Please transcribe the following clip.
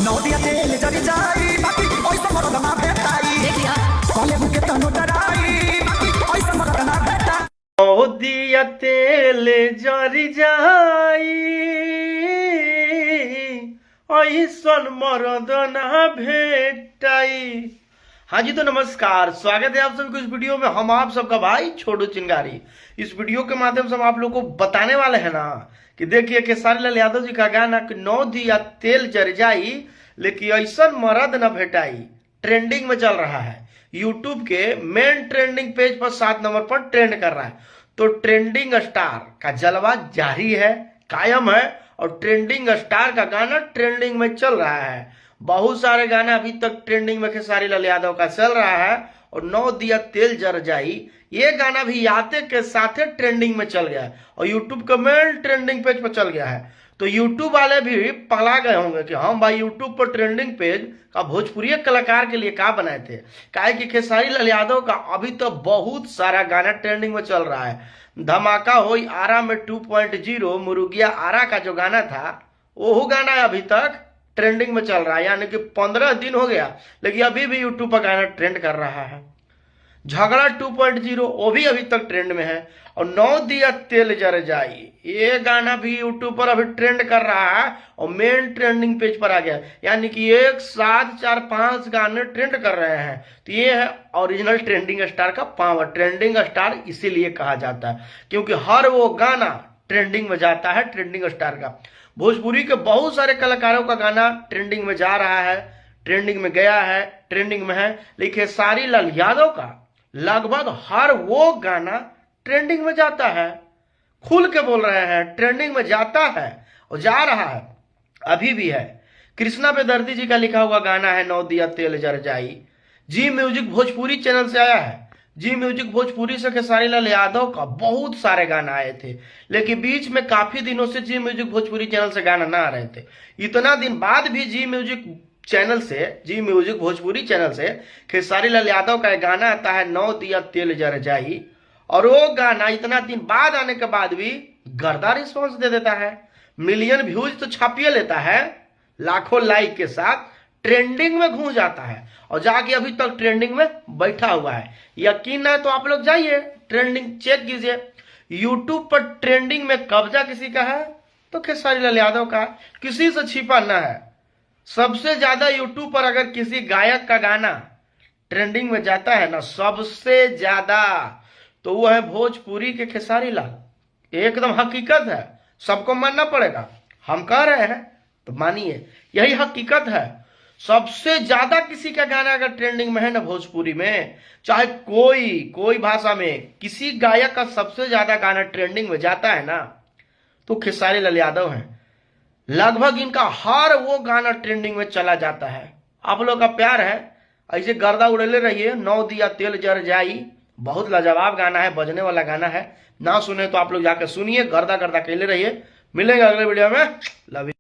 नौदिया तेल जरी जाई बाकी ओइसे मरद ना भेटाई देख लिया कॉले बुके तनो डराई बाकी ओइसे मरद ना भेटाई नौदिया तेल जरी जाई ऐसन मरद ना भेटाई। हाँ जी, तो नमस्कार, स्वागत है आप सभी को इस वीडियो में। हम आप सबका भाई छोटू चिंगारी। इस वीडियो के माध्यम से हम आप लोग को बताने वाले हैं ना कि देखिए खेसारी लाल यादव जी का गाना कि नौदिया तेल जर जाई लेकिन ऐसन मरद न भेटाई ट्रेंडिंग में चल रहा है। यूट्यूब के मेन ट्रेंडिंग पेज पर 7 नंबर पर ट्रेंड कर रहा है। तो ट्रेंडिंग स्टार का जलवा जारी है, कायम है, और ट्रेंडिंग स्टार का गाना ट्रेंडिंग में चल रहा है। बहुत सारे गाना अभी तक ट्रेंडिंग में खेसारी लाल यादव का चल रहा है और नौदिया तेल जर जाई ये गाना भी आते के साथ ट्रेंडिंग में चल गया है और यूट्यूब का मेन ट्रेंडिंग पेज पर चल गया है। तो यूट्यूब वाले भी पगला गए होंगे कि हम भाई यूट्यूब पर ट्रेंडिंग पेज का भोजपुरी कलाकार के लिए क्या बनाए थे। काहे कि खेसारी लाल यादव का अभी तो बहुत सारा गाना ट्रेंडिंग में चल रहा है। धमाका होई आरा में 2.0 मुर्गिया आरा का जो गाना था वो गाना अभी तक ट्रेंडिंग में चल रहा है, यानी कि 15 दिन हो गया लेकिन अभी भी यूट्यूब पर गाना ट्रेंड कर रहा है। झगड़ा 2.0 वो भी अभी तक ट्रेंड में है और नौदिया तेल जर जाई ये गाना भी यूट्यूब पर अभी ट्रेंड कर रहा है और मेन ट्रेंडिंग पेज पर आ गया, यानी कि 1 7 4 5 गाने ट्रेंड कर रहे हैं। तो ये है ओरिजिनल ट्रेंडिंग स्टार का पावर। ट्रेंडिंग स्टार इसीलिए कहा जाता है क्योंकि हर वो गाना ट्रेंडिंग में जाता है। ट्रेंडिंग स्टार का भोजपुरी के बहुत सारे कलाकारों का गाना ट्रेंडिंग में जा रहा है, ट्रेंडिंग में गया है, ट्रेंडिंग में है, लेकिन खेसारी लाल यादव का लगभग हर वो गाना ट्रेंडिंग में जाता है। खुल के बोल रहे हैं, ट्रेंडिंग में जाता है और जा रहा है, अभी भी है। कृष्णा बेदर्दी जी का लिखा हुआ गाना है नौदिया तेल जर जाई। जी म्यूजिक भोजपुरी चैनल से आया है। जी म्यूजिक भोजपुरी से खेसारी लाल यादव का बहुत सारे गाना आए थे, लेकिन बीच में काफी दिनों से जी म्यूजिक भोजपुरी चैनल से गाना ना आ रहे थे। इतना दिन बाद भी जी म्यूजिक भोजपुरी चैनल से खेसारी लाल यादव का गाना आता है नौदिया तेल जर जाई, और वो गाना इतना दिन बाद आने के बाद भी गर्दा रिस्पॉन्स दे देता है। मिलियन व्यूज तो छापिए लेता है, लाखों लाइक के साथ ट्रेंडिंग में घूम जाता है और जाके अभी तक ट्रेंडिंग में बैठा हुआ है। यकीन है तो आप लोग जाइए ट्रेंडिंग चेक कीजिए। यूट्यूब पर ट्रेंडिंग में कब्जा किसी का है तो खेसारी लाल यादव का, किसी से छिपा ना है। सबसे ज्यादा यूट्यूब पर अगर किसी गायक का गाना ट्रेंडिंग में जाता है ना सबसे ज्यादा, तो वो है भोजपुरी के खेसारी लाल। एकदम हकीकत है, सबको मानना पड़ेगा। हम कह रहे हैं तो मानिए, यही हकीकत है। सबसे ज्यादा किसी का गाना अगर ट्रेंडिंग में है ना भोजपुरी में, चाहे कोई भाषा में किसी गायक का सबसे ज्यादा गाना ट्रेंडिंग में जाता है ना तो खेसारी लाल यादव है। लगभग इनका हर वो गाना ट्रेंडिंग में चला जाता है। आप लोग का प्यार है, ऐसे गर्दा उड़ेले रहिए। नौदिया तेल जर जाई बहुत लाजवाब गाना है, बजने वाला गाना है। ना सुने तो आप लोग जाकर सुनिए, गर्दा गर्दा कहले रहिए। मिलेंगे अगले वीडियो में। Love you.